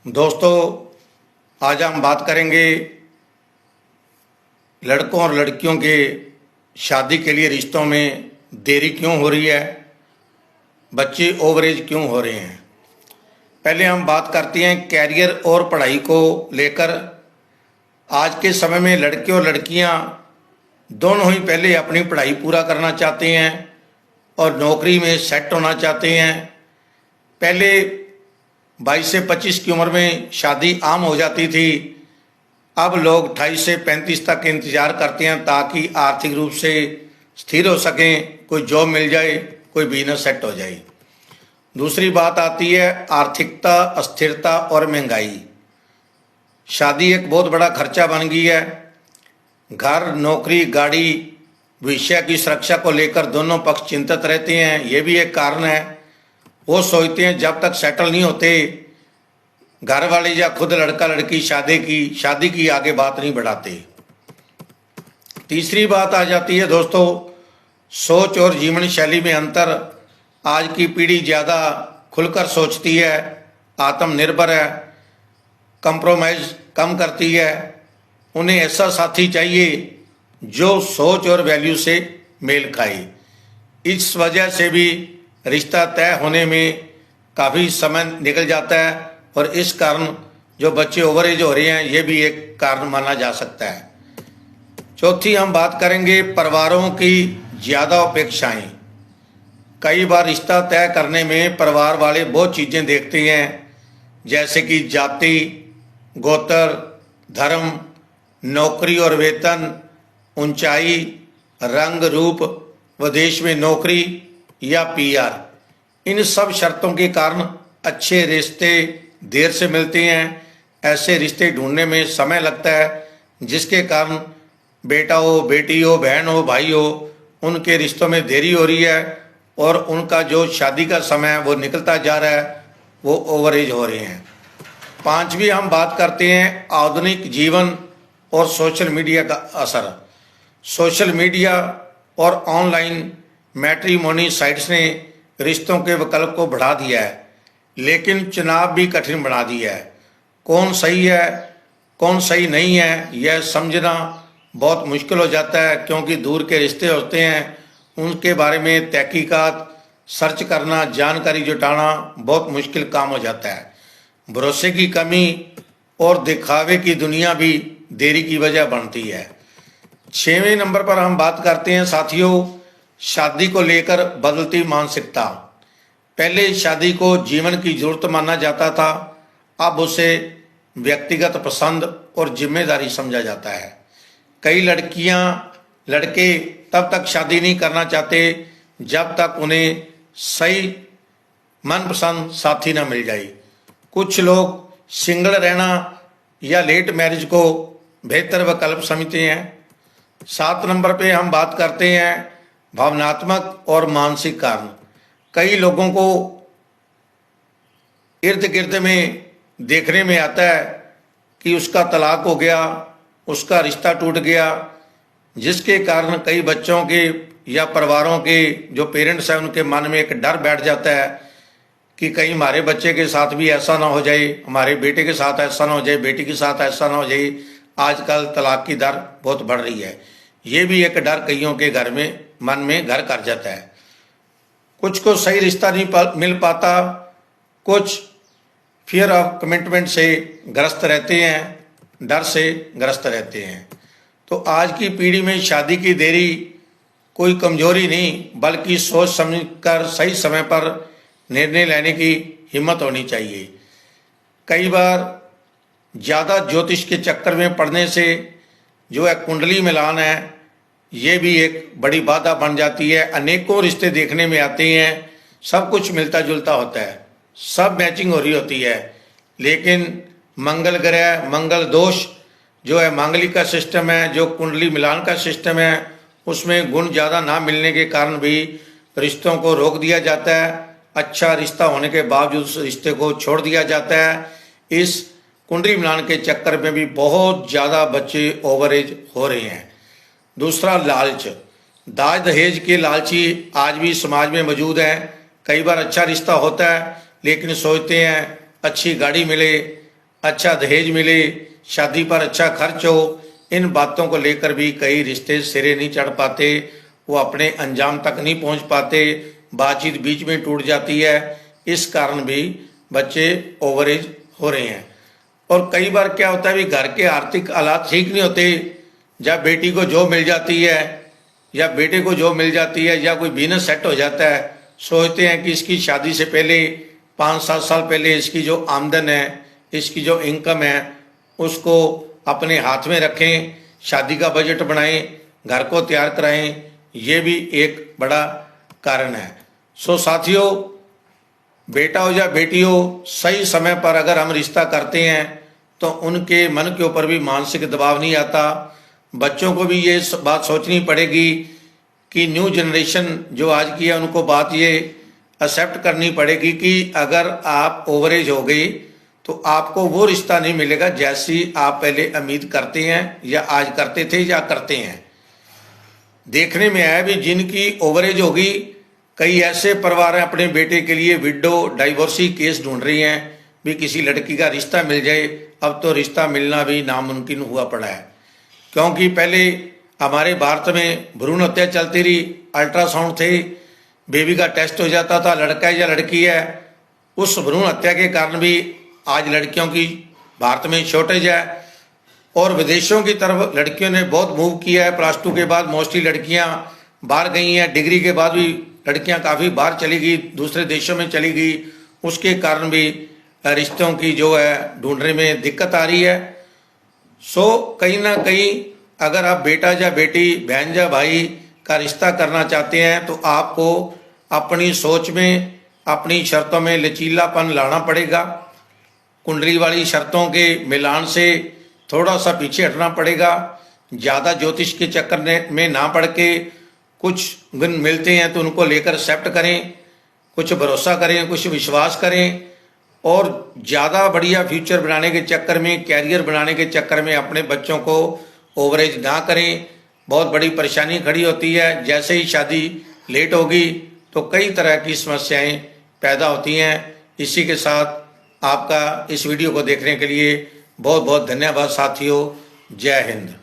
दोस्तों, आज हम बात करेंगे लड़कों और लड़कियों के शादी के लिए रिश्तों में देरी क्यों हो रही है, बच्चे ओवरेज क्यों हो रहे हैं। पहले हम बात करते हैं कैरियर और पढ़ाई को लेकर। आज के समय में लड़के और लड़कियां दोनों ही पहले अपनी पढ़ाई पूरा करना चाहते हैं और नौकरी में सेट होना चाहते हैं। पहले 22 से 25 की उम्र में शादी आम हो जाती थी। अब लोग 28 से 35 तक इंतज़ार करते हैं ताकि आर्थिक रूप से स्थिर हो सकें, कोई जॉब मिल जाए, कोई बिजनेस सेट हो जाए। दूसरी बात आती है आर्थिकता, अस्थिरता और महंगाई। शादी एक बहुत बड़ा खर्चा बन गई है। घर, नौकरी, गाड़ी, भविष्य की सुरक्षा को लेकर दोनों पक्ष चिंतित रहते हैं। ये भी एक कारण है। वो सोचते हैं जब तक सेटल नहीं होते घर वाले या खुद लड़का लड़की शादी की आगे बात नहीं बढ़ाते। तीसरी बात आ जाती है दोस्तों, सोच और जीवन शैली में अंतर। आज की पीढ़ी ज़्यादा खुलकर सोचती है, आत्मनिर्भर है, कंप्रोमाइज़ कम करती है। उन्हें ऐसा साथी चाहिए जो सोच और वैल्यू से मेल खाए। इस वजह से भी रिश्ता तय होने में काफ़ी समय निकल जाता है और इस कारण जो बच्चे ओवरेज हो रहे हैं ये भी एक कारण माना जा सकता है। चौथी हम बात करेंगे परिवारों की ज़्यादा अपेक्षाएं। कई बार रिश्ता तय करने में परिवार वाले बहुत चीज़ें देखते हैं, जैसे कि जाति, गोत्र, धर्म, नौकरी और वेतन, ऊंचाई, रंग रूप, विदेश में नौकरी या पीआर। इन सब शर्तों के कारण अच्छे रिश्ते देर से मिलते हैं। ऐसे रिश्ते ढूंढने में समय लगता है, जिसके कारण बेटा हो, बेटी हो, बहन हो, भाई हो, उनके रिश्तों में देरी हो रही है और उनका जो शादी का समय है वो निकलता जा रहा है, वो ओवरेज हो रहे हैं। पांचवी हम बात करते हैं आधुनिक जीवन और सोशल मीडिया का असर। सोशल मीडिया और ऑनलाइन मैट्रिमोनी साइट्स ने रिश्तों के विकल्प को बढ़ा दिया है, लेकिन चुनाव भी कठिन बना दिया है। कौन सही है, कौन सही नहीं है, यह समझना बहुत मुश्किल हो जाता है, क्योंकि दूर के रिश्ते होते हैं, उनके बारे में तहकीकात, सर्च करना, जानकारी जुटाना बहुत मुश्किल काम हो जाता है। भरोसे की कमी और दिखावे की दुनिया भी देरी की वजह बनती है। 6वें नंबर पर हम बात करते हैं साथियों, शादी को लेकर बदलती मानसिकता। पहले शादी को जीवन की जरूरत माना जाता था, अब उसे व्यक्तिगत पसंद और जिम्मेदारी समझा जाता है। कई लड़कियां, लड़के तब तक शादी नहीं करना चाहते जब तक उन्हें सही मनपसंद साथी ना मिल जाए। कुछ लोग सिंगल रहना या लेट मैरिज को बेहतर विकल्प समझते हैं। 7 नंबर पे हम बात करते हैं भावनात्मक और मानसिक कारण। कई लोगों को इर्द गिर्द में देखने में आता है कि उसका तलाक हो गया, उसका रिश्ता टूट गया, जिसके कारण कई बच्चों के या परिवारों के जो पेरेंट्स हैं उनके मन में एक डर बैठ जाता है कि कहीं हमारे बच्चे के साथ भी ऐसा ना हो जाए, हमारे बेटे के साथ ऐसा ना हो जाए, बेटी के साथ ऐसा ना हो जाए। आजकल तलाक की दर बहुत बढ़ रही है। ये भी एक डर कईयों के घर में मन में घर कर जाता है। कुछ को सही रिश्ता नहीं मिल पाता, कुछ फियर ऑफ कमिटमेंट से ग्रस्त रहते हैं, डर से ग्रस्त रहते हैं। तो आज की पीढ़ी में शादी की देरी कोई कमजोरी नहीं, बल्कि सोच समझकर सही समय पर निर्णय लेने की हिम्मत होनी चाहिए। कई बार ज़्यादा ज्योतिष के चक्कर में पड़ने से जो है कुंडली मिलान है, ये भी एक बड़ी बाधा बन जाती है। अनेकों रिश्ते देखने में आते हैं, सब कुछ मिलता जुलता होता है, सब मैचिंग हो रही होती है, लेकिन मंगल ग्रह, मंगल दोष जो है मांगलिक का सिस्टम है, जो कुंडली मिलान का सिस्टम है, उसमें गुण ज़्यादा ना मिलने के कारण भी रिश्तों को रोक दिया जाता है। अच्छा रिश्ता होने के बावजूद उस रिश्ते को छोड़ दिया जाता है। इस कुंडली मिलान के चक्कर में भी बहुत ज़्यादा बच्चे ओवरेज हो रहे हैं। दूसरा लालच, दाज दहेज के लालची आज भी समाज में मौजूद हैं। कई बार अच्छा रिश्ता होता है लेकिन सोचते हैं अच्छी गाड़ी मिले, अच्छा दहेज मिले, शादी पर अच्छा खर्च हो, इन बातों को लेकर भी कई रिश्ते सिरे नहीं चढ़ पाते, वो अपने अंजाम तक नहीं पहुंच पाते, बातचीत बीच में टूट जाती है। इस कारण भी बच्चे ओवरेज हो रहे हैं। और कई बार क्या होता है भी घर के आर्थिक हालात ठीक नहीं होते, जब बेटी को जॉब मिल जाती है या बेटे को जॉब मिल जाती है या कोई बिजनेस सेट हो जाता है, सोचते हैं कि इसकी शादी से पहले 5-7 साल पहले इसकी जो आमदन है, इसकी जो इनकम है, उसको अपने हाथ में रखें, शादी का बजट बनाएं, घर को तैयार कराएं। ये भी एक बड़ा कारण है। सो साथियों, बेटा हो या बेटी हो, सही समय पर अगर हम रिश्ता करते हैं तो उनके मन के ऊपर भी मानसिक दबाव नहीं आता। बच्चों को भी ये बात सोचनी पड़ेगी कि न्यू जनरेशन जो आज की है, उनको बात ये एक्सेप्ट करनी पड़ेगी कि अगर आप ओवरेज हो गई तो आपको वो रिश्ता नहीं मिलेगा जैसी आप पहले उम्मीद करते हैं या आज करते थे या करते हैं। देखने में आया भी जिनकी ओवरेज होगी, कई ऐसे परिवार हैं अपने बेटे के लिए विडो डाइवोर्सी केस ढूंढ रही हैं भी किसी लड़की का रिश्ता मिल जाए। अब तो रिश्ता मिलना भी नामुमकिन हुआ पड़ा है, क्योंकि पहले हमारे भारत में भ्रूण हत्या चलती रही, अल्ट्रासाउंड थे, बेबी का टेस्ट हो जाता था लड़का है या लड़की है। उस भ्रूण हत्या के कारण भी आज लड़कियों की भारत में शॉर्टेज है और विदेशों की तरफ लड़कियों ने बहुत मूव किया है। +2 के बाद मोस्टली लड़कियां बाहर गई हैं, डिग्री के बाद भी लड़कियां काफ़ी बाहर चली गई, दूसरे देशों में चली गई। उसके कारण भी रिश्तों की जो है ढूंढने में दिक्कत आ रही है। सो कहीं ना कहीं अगर आप बेटा या बेटी, बहन या भाई का रिश्ता करना चाहते हैं तो आपको अपनी सोच में, अपनी शर्तों में लचीलापन लाना पड़ेगा। कुंडली वाली शर्तों के मिलान से थोड़ा सा पीछे हटना पड़ेगा। ज़्यादा ज्योतिष के चक्कर में ना पड़ के कुछ गुण मिलते हैं तो उनको लेकर एक्सेप्ट करें, कुछ भरोसा करें, कुछ विश्वास करें और ज़्यादा बढ़िया फ्यूचर बनाने के चक्कर में, कैरियर बनाने के चक्कर में अपने बच्चों को ओवरेज ना करें। बहुत बड़ी परेशानी खड़ी होती है। जैसे ही शादी लेट होगी तो कई तरह की समस्याएं पैदा होती हैं। इसी के साथ आपका इस वीडियो को देखने के लिए बहुत बहुत धन्यवाद साथियों। जय हिंद।